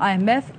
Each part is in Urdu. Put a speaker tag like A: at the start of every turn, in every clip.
A: IMF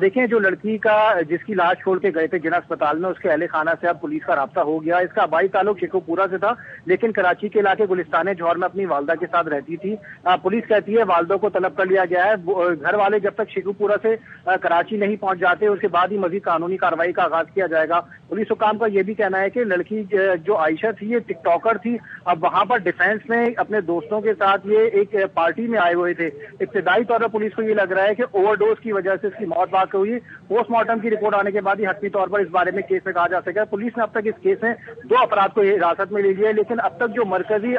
B: دیکھیں جو لڑکی کا جس کی لاش چھوڑ کے گئے تھے جنا اسپتال میں، اس کے اہل خانہ سے اب پولیس کا رابطہ ہو گیا. اس کا آبائی تعلق شیخو پورہ سے تھا، لیکن کراچی کے علاقے گلستان جوہر میں اپنی والدہ کے ساتھ رہتی تھی. پولیس کہتی ہے والدوں کو طلب کر لیا گیا ہے. گھر والے جب تک شیخو پورہ سے کراچی نہیں پہنچ جاتے اس کے بعد ہی مزید قانونی کارروائی کا آغاز کیا جائے گا. پولیس حکام کا یہ بھی کہنا ہے کہ لڑکی جو عائشہ تھی یہ ٹک ٹاکر تھی. اب وہاں پر ڈیفینس میں اپنے دوستوں کے ساتھ یہ ایک پارٹی میں آئے ہوئے تھے. ابتدائی طور پر پولیس کو یہ لگ رہا ہے کہ اوور ڈوز کی وجہ سے اس کی موت واقع ہوئی. پوسٹ مارٹم کی رپورٹ آنے کے بعد ہی حتمی طور پر اس بارے میں کیس میں کہا جا سکے. پولیس نے اب تک اس کیس میں 2 افراد کو حراست میں لے لیا ہے، لیکن اب تک جو مرکزی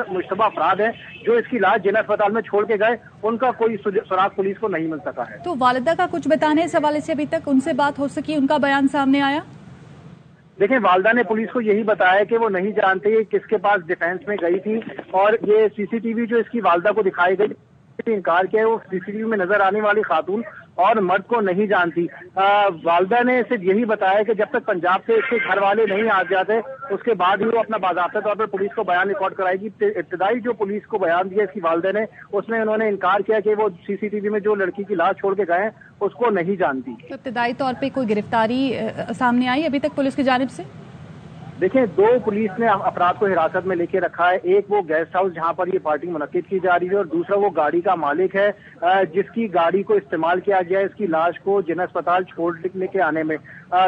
B: مشتبہ افراد ہیں جو اس کی لاش جنا اسپتال میں چھوڑ کے گئے ان کا کوئی سراغ پولیس کو نہیں مل سکا ہے.
C: تو والدہ کا کچھ بتانا ہے اس حوالے سے؟ ابھی تک ان سے بات ہو سکی، ان کا بیان سامنے آیا؟
B: دیکھیں والدہ نے پولیس کو یہی بتایا کہ وہ نہیں جانتے کس کے پاس ڈیفینس میں گئی تھی، اور یہ سی سی ٹی وی جو اس کی والدہ کو دکھائی گئی انکار کیا ہے. وہ سی سی ٹی وی میں نظر آنے والی خاتون اور مرد کو نہیں جانتی. والدہ نے صرف یہی بتایا کہ جب تک پنجاب سے اس کے گھر والے نہیں آ جاتے اس کے بعد ہی وہ اپنا باضابطہ طور پر پولیس کو بیان ریکارڈ کرائے گی. ابتدائی جو پولیس کو بیان دیا اس کی والدہ نے، اس میں انہوں نے انکار کیا کہ وہ سی سی ٹی وی میں جو لڑکی کی لاش چھوڑ کے گئے ہیں اس کو نہیں جانتی.
C: تو ابتدائی طور پہ کوئی گرفتاری سامنے آئی ابھی تک پولیس کی جانب سے؟
B: دیکھیں 2 پولیس نے افراد کو حراست میں لے کے رکھا ہے. ایک وہ گیسٹ ہاؤس جہاں پر یہ پارٹی منعقد کی جا رہی ہے، اور دوسرا وہ گاڑی کا مالک ہے جس کی گاڑی کو استعمال کیا گیا ہے اس کی لاش کو جنا اسپتال چھوڑنے کے آنے میں.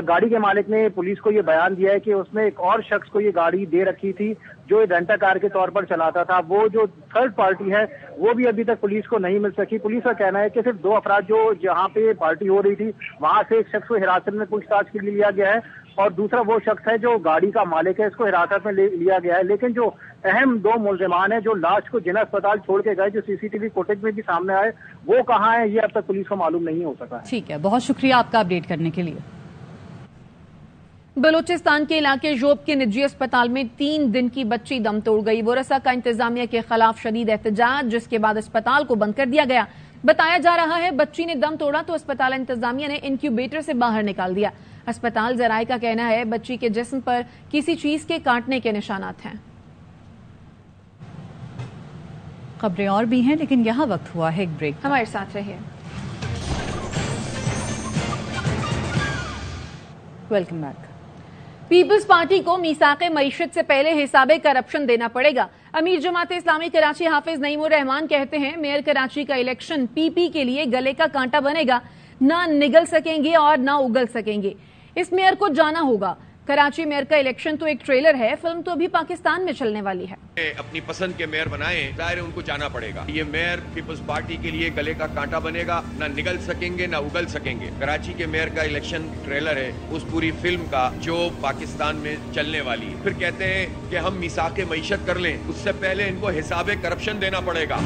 B: گاڑی کے مالک نے پولیس کو یہ بیان دیا ہے کہ اس نے ایک اور شخص کو یہ گاڑی دے رکھی تھی جو رینٹا کار کے طور پر چلاتا تھا. وہ جو تھرڈ پارٹی ہے وہ بھی ابھی تک پولیس کو نہیں مل سکی. پولیس کا کہنا ہے کہ صرف 2 افراد جو جہاں پہ پارٹی ہو رہی تھی وہاں سے ایک شخص کو حراست میں پوچھ تاچھ کے لیے لیا گیا ہے، اور دوسرا وہ شخص ہے جو گاڑی کا مالک ہے، اس کو حراست میں لیا گیا ہے. لیکن جو اہم 2 ملزمان ہیں جو لاش کو جنا اسپتال چھوڑ کے گئے، جو سی سی ٹی وی فوٹیج میں بھی سامنے آئے، وہ کہاں ہیں یہ اب تک پولیس کو معلوم نہیں ہو سکا ہے.
C: ٹھیک ہے، بہت شکریہ آپ کا اپڈیٹ کرنے کے لیے.
A: بلوچستان کے علاقے جوب کے نجی اسپتال میں 3 دن کی بچی دم توڑ گئی. ورثہ کا انتظامیہ کے خلاف شدید احتجاج، جس کے بعد اسپتال کو بند کر دیا گیا. بتایا جا رہا ہے بچی نے دم توڑا تو اسپتال انتظامیہ نے انکیوبیٹر سے باہر نکال دیا. اسپتال ذرائع کا کہنا ہے بچی کے جسم پر کسی چیز کے کاٹنے کے نشانات ہیں.
C: خبریں اور بھی ہیں لیکن یہاں وقت ہوا ہے ایک بریک.
A: ہمارے ساتھ رہیے.
C: Welcome back.
A: پیپلز پارٹی کو میثاق معیشت سے پہلے حساب کرپشن دینا پڑے گا. امیر جماعت اسلامی کراچی حافظ نعیم الرحمان کہتے ہیں میئر کراچی کا الیکشن پی پی کے لیے گلے کا کانٹا بنے گا. نہ نگل سکیں گے اور نہ اگل سکیں گے. اس میئر کو جانا ہوگا. کراچی میئر کا الیکشن تو ایک ٹریلر ہے، فلم تو ابھی پاکستان میں چلنے والی ہے.
D: اپنی پسند کے میئر بنائیں، ظاہر ہے ان کو جانا پڑے گا. یہ میئر پیپلز پارٹی کے لیے گلے کا کانٹا بنے گا. نہ نگل سکیں گے نہ اگل سکیں گے. کراچی کے میئر کا الیکشن ٹریلر ہے اس پوری فلم کا جو پاکستان میں چلنے والی ہے. پھر کہتے ہیں کہ ہم میثاق معیشت کر لیں، اس سے پہلے ان کو حساب کرپشن دینا پڑے گا.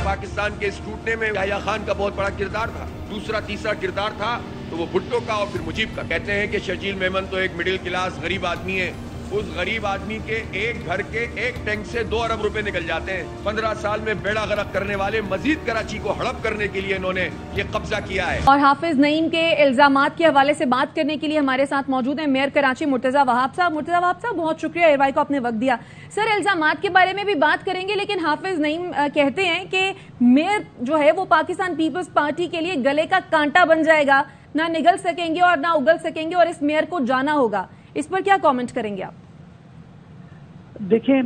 D: پاکستان کے اس ٹوٹنے میں یحییٰ خان کا بہت بڑا کردار تھا. دوسرا تیسرا کردار تھا تو وہ بھٹو کا اور پھر مجیب کا. کہتے ہیں کہ شرجیل میمن تو ایک مڈل کلاس غریب آدمی ہے. اس غریب آدمی کے ایک گھر کے ایک ٹینک سے 2 ارب روپے نکل جاتے ہیں. 15 سال میں بیڑا غرق کرنے والے مزید کراچی کو ہڑپ کرنے کے لیے انہوں نے یہ قبضہ کیا ہے.
A: اور حافظ نعیم کے الزامات کے حوالے سے بات کرنے کے لیے ہمارے ساتھ موجود ہیں میئر کراچی مرتضیٰ وہاب صاحب. مرتضیٰ وہاب صاحب بہت شکریہ ایئر وائی کو آپ نے وقت دیا. سر الزامات کے بارے میں بھی بات کریں گے، لیکن حافظ نعیم کہتے ہیں کہ میئر جو ہے وہ پاکستان پیپلز پارٹی کے لیے گلے کا کانٹا بن جائے گا. نہ نگل سکیں گے اور نہ اگل سکیں گے، اور اس میئر کو جانا ہوگا. اس پر کیا کامنٹ کریں گے آپ؟
E: دیکھیں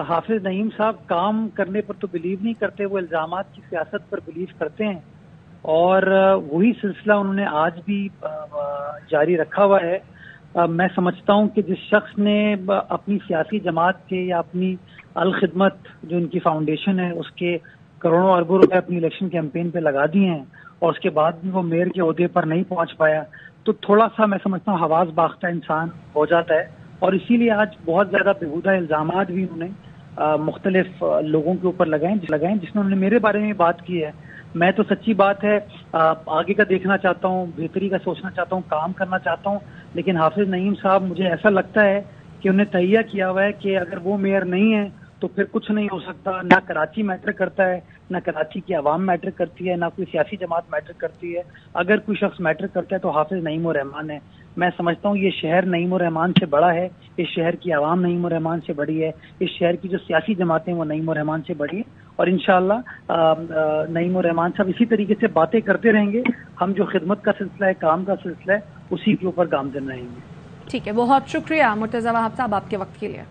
E: حافظ نعیم صاحب کام کرنے پر تو بلیو نہیں کرتے، وہ الزامات کی سیاست پر بلیو کرتے ہیں، اور وہی سلسلہ انہوں نے آج بھی جاری رکھا ہوا ہے. میں سمجھتا ہوں کہ جس شخص نے اپنی سیاسی جماعت کے یا اپنی الخدمت جو ان کی فاؤنڈیشن ہے اس کے کروڑوں اربوں روپے اپنی الیکشن کیمپین پہ لگا دیے ہیں اور اس کے بعد بھی وہ میئر کے عہدے پر نہیں پہنچ پایا، تو تھوڑا سا میں سمجھتا ہوں حواس باختہ انسان ہو جاتا ہے. اور اسی لیے آج بہت زیادہ بےہودہ الزامات بھی انہوں نے مختلف لوگوں کے اوپر لگائیں جس میں انہوں نے میرے بارے میں بات کی ہے. میں تو سچی بات ہے آگے کا دیکھنا چاہتا ہوں، بہتری کا سوچنا چاہتا ہوں، کام کرنا چاہتا ہوں، لیکن حافظ نعیم صاحب مجھے ایسا لگتا ہے کہ انہیں تہیہ کیا ہوا ہے کہ اگر وہ میئر نہیں ہے تو پھر کچھ نہیں ہو سکتا. نہ کراچی میٹر کرتا ہے، نہ کراچی کی عوام میٹر کرتی ہے، نہ کوئی سیاسی جماعت میٹر کرتی ہے. اگر کوئی شخص میٹر کرتا ہے تو حافظ نعیم الرحمان ہے. میں سمجھتا ہوں یہ شہر نعیم الرحمان سے بڑا ہے، اس شہر کی عوام نعیم الرحمان سے بڑی ہے، اس شہر کی جو سیاسی جماعتیں وہ نعیم الرحمان سے بڑی ہے، اور انشاءاللہ نعیم الرحمان صاحب اسی طریقے سے باتیں کرتے رہیں گے. ہم جو خدمت کا سلسلہ ہے, کام کا سلسلہ ہے, اسی کے اوپر گامزن رہیں گے.
A: ٹھیک ہے, بہت شکریہ مرتضی وہاب صاحب آپ کے وقت کے لیے.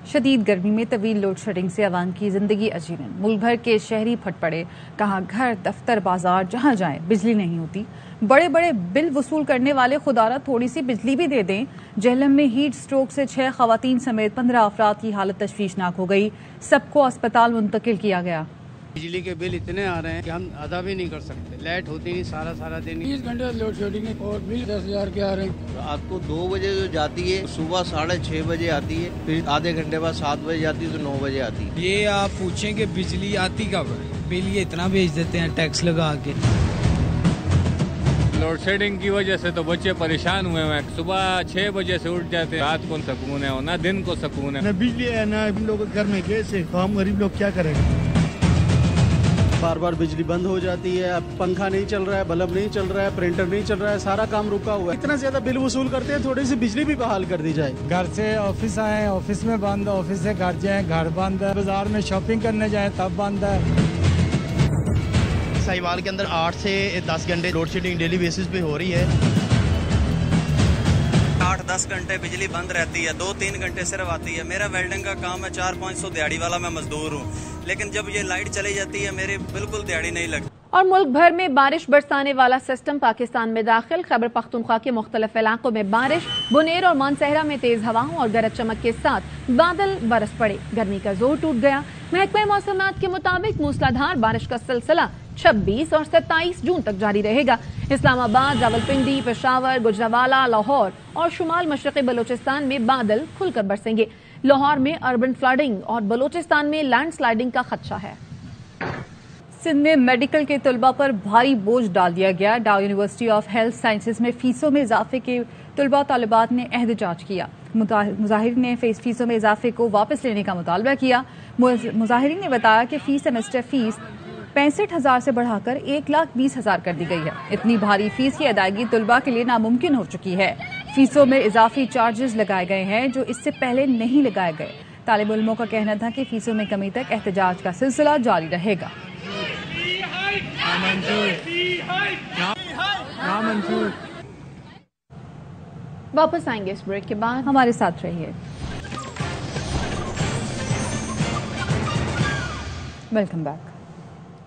C: شدید گرمی میں طویل لوڈ شیڈنگ سے عوام کی زندگی اجیرن. ملک بھر کے شہری پھٹ پڑے. کہاں گھر, دفتر, بازار جہاں جائیں بجلی نہیں ہوتی. بڑے بڑے بل وصول کرنے والے خدا را تھوڑی سی بجلی بھی دے دیں. جہلم میں ہیٹ سٹروک سے 6 خواتین سمیت 15 افراد کی حالت تشویشناک ہو گئی. سب کو اسپتال منتقل کیا گیا.
F: بجلی کے بل اتنے آ رہے ہیں کہ ہم ادا بھی نہیں کر سکتے. لائٹ ہوتی نہیں سارا دن. 20 گھنٹے لوڈ شیڈنگ ہے اور بل 10,000 کے آ رہے ہیں.
G: رات کو 2 بجے جو جاتی ہے, صبح 6:30 بجے آتی ہے, پھر آدھے گھنٹے بعد 7 بجے جاتی ہے تو 9 بجے آتی ہے.
F: یہ آپ پوچھیں کہ بجلی آتی کب ہے, بل یہ اتنا بھیج دیتے ہیں ٹیکس لگا کے. لوڈ شیڈنگ کی وجہ سے تو بچے پریشان ہوئے ہیں. صبح 6 بجے سے اٹھ جاتے ہیں, رات کو سکون ہے نہ دن کو سکون ہے.
H: نہ بجلی ہے نہ ہم لوگ گھر میں گیس ہے, تو ہم غریب لوگ کیا کریں گے.
I: بار بار بجلی بند ہو جاتی ہے. اب پنکھا نہیں چل رہا ہے, بلب نہیں چل رہا ہے, پرنٹر نہیں چل رہا ہے, سارا کام رکا ہوا ہے. اتنا زیادہ بل وصول کرتے ہیں, تھوڑی سی بجلی بھی بحال کر دی جائے.
F: گھر سے آفس آئے, آفس میں بند, آفس سے گھر جائیں, گھر بند ہے. بازار میں شاپنگ کرنے جائیں تب بند ہے.
J: ساہیوال کے اندر 8 سے 10 گھنٹے لوڈ شیڈنگ ڈیلی بیسس پہ ہو رہی ہے.
K: 8-10 گھنٹے بجلی بند رہتی ہے, 2-3 گھنٹے صرف آتی ہے. میرا ویلڈنگ کا کام ہے, 400-500 دیہڑی والا میں مزدور ہوں, لیکن جب یہ لائٹ چلی جاتی ہے میری بالکل دیہڑی نہیں لگتی.
A: اور ملک بھر میں بارش برسانے والا سسٹم پاکستان میں داخل. خیبر پختونخوا کے مختلف علاقوں میں بارش, بنیر اور مانسہرہ میں تیز ہواؤں اور گرج چمک کے ساتھ بادل برس پڑے. گرمی کا زور ٹوٹ گیا. محکمہ موسمیات کے مطابق موسلادھار بارش کا سلسلہ 26 اور 27 جون تک جاری رہے گا. اسلام آباد, راولپنڈی, پشاور, گجرانوالہ, لاہور اور شمال مشرقی بلوچستان میں بادل کھل کر برسیں گے. لاہور میں اربن فلڈنگ اور بلوچستان میں لینڈ سلائڈنگ کا خدشہ ہے.
C: سندھ میں میڈیکل کے طلباء پر بھاری بوجھ ڈال دیا گیا. ڈاؤ یونیورسٹی آف ہیلتھ سائنسز میں فیسوں میں اضافے کے طلباء طالبات نے احتجاج کیا. مظاہرین نے فیسوں میں اضافے کو واپس لینے کا مطالبہ کیا. مظاہرین نے بتایا کہ فی سیمسٹر فیس 65,000 سے بڑھا کر 1,20,000 کر دی گئی ہے. اتنی بھاری فیس کی ادائیگی طلباء کے لیے ناممکن ہو چکی ہے. فیسوں میں اضافی چارجز لگائے گئے ہیں جو اس سے پہلے نہیں لگائے گئے. طالب علموں کا کہنا تھا کہ فیسوں میں کمی تک احتجاج کا سلسلہ جاری رہے گا.
A: واپس آئیں گے اس بریک کے بعد,
C: ہمارے ساتھ رہیے. Welcome back.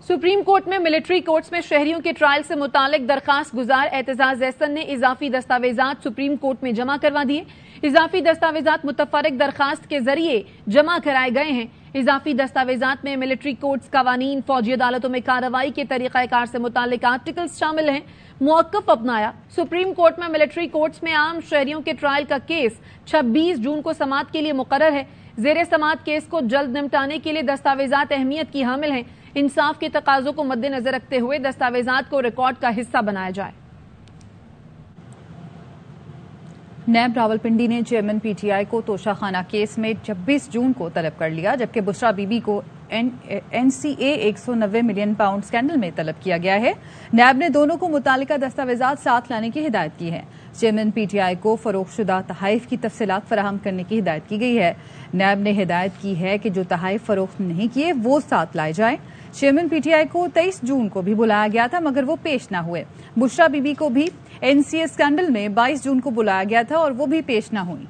A: سپریم کورٹ میں ملٹری کورٹس میں شہریوں کے ٹرائل سے متعلق درخواست گزار اعتزاز احسن نے اضافی دستاویزات سپریم کورٹ میں جمع کروا دیے. اضافی دستاویزات متفرق درخواست کے ذریعے جمع کرائے گئے ہیں. اضافی دستاویزات میں ملٹری کورٹس قوانین, فوجی عدالتوں میں کارروائی کے طریقہ کار سے متعلق آرٹیکلز شامل ہیں. موقف اپنایا. سپریم کورٹ میں ملٹری کورٹس میں عام شہریوں کے ٹرائل کا کیس 26 جون کو سماعت کے لیے مقرر ہے. زیر سماعت کیس کو جلد نمٹانے کے لیے دستاویزات اہمیت کی حامل ہیں. انصاف کے تقاضوں کو مد نظر رکھتے ہوئے دستاویزات کو ریکارڈ کا حصہ بنایا جائے.
C: نیب راولپنڈی نے چیئرمین پی ٹی آئی کو توشہ خانہ کیس میں 26 جون کو طلب کر لیا, جبکہ بشرا بی بی کو این سی اے 190 ملین پاؤنڈ اسکینڈل میں طلب کیا گیا ہے. نیب نے دونوں کو متعلقہ دستاویزات ساتھ لانے کی ہدایت کی ہے. چیئرمین پی ٹی آئی کو فروخت شدہ تحائف کی تفصیلات فراہم کرنے کی ہدایت کی گئی ہے. نیب نے ہدایت کی ہے کہ جو تحائف فروخت نہیں کیے وہ ساتھ لائے جائیں. چیئرمین پی ٹی آئی کو 23 جون کو بھی بلایا گیا تھا مگر وہ پیش نہ ہوئے. بشرا بی بی کو بھی این سی اے اسکینڈل میں 22 جون کو بلایا گیا تھا اور وہ بھی پیش نہ ہوئی.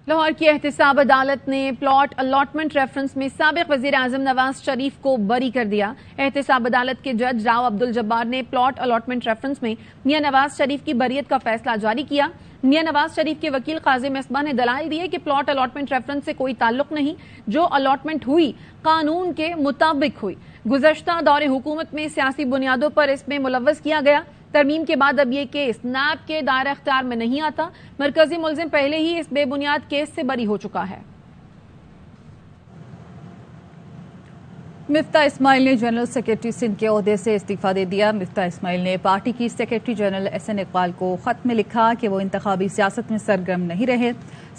A: لاہور کی احتساب عدالت نے پلاٹ الاٹمنٹ ریفرنس میں سابق وزیر اعظم نواز شریف کو بری کر دیا. احتساب عدالت کے جج راؤ عبدالجبار نے پلاٹ الاٹمنٹ ریفرنس میں میاں نواز شریف کی بریت کا فیصلہ جاری کیا. میاں نواز شریف کے وکیل قاضی مصباح نے دلائل دیے کہ پلاٹ الاٹمنٹ ریفرنس سے کوئی تعلق نہیں. جو الاٹمنٹ ہوئی قانون کے مطابق ہوئی. گزشتہ دور حکومت میں سیاسی بنیادوں پر اس میں ملوث کیا گیا. ترمیم کے بعد اب یہ کیس نیب کے دائرہ اختیار میں نہیں آتا. مرکزی ملزم پہلے ہی اس بے بنیاد کیس سے بری ہو چکا ہے.
C: مفتاح اسماعیل نے جنرل سیکرٹری سندھ کے عہدے سے استعفیٰ دے دیا. مفتاح اسماعیل نے پارٹی کی secretary general S N Iqbal کو خط میں لکھا کہ وہ انتخابی سیاست میں سرگرم نہیں رہے.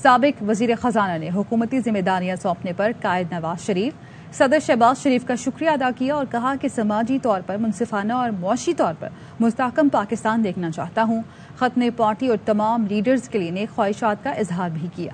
C: سابق وزیر خزانہ نے حکومتی ذمہ داریاں سونپنے پر قائد نواز شریف, صدر شہباز شریف کا شکریہ ادا کیا اور کہا کہ سماجی طور پر منصفانہ اور معاشی طور پر مستحکم پاکستان دیکھنا چاہتا ہوں. خط میں پارٹی اور تمام لیڈرز کے لیے نیک خواہشات کا اظہار بھی کیا.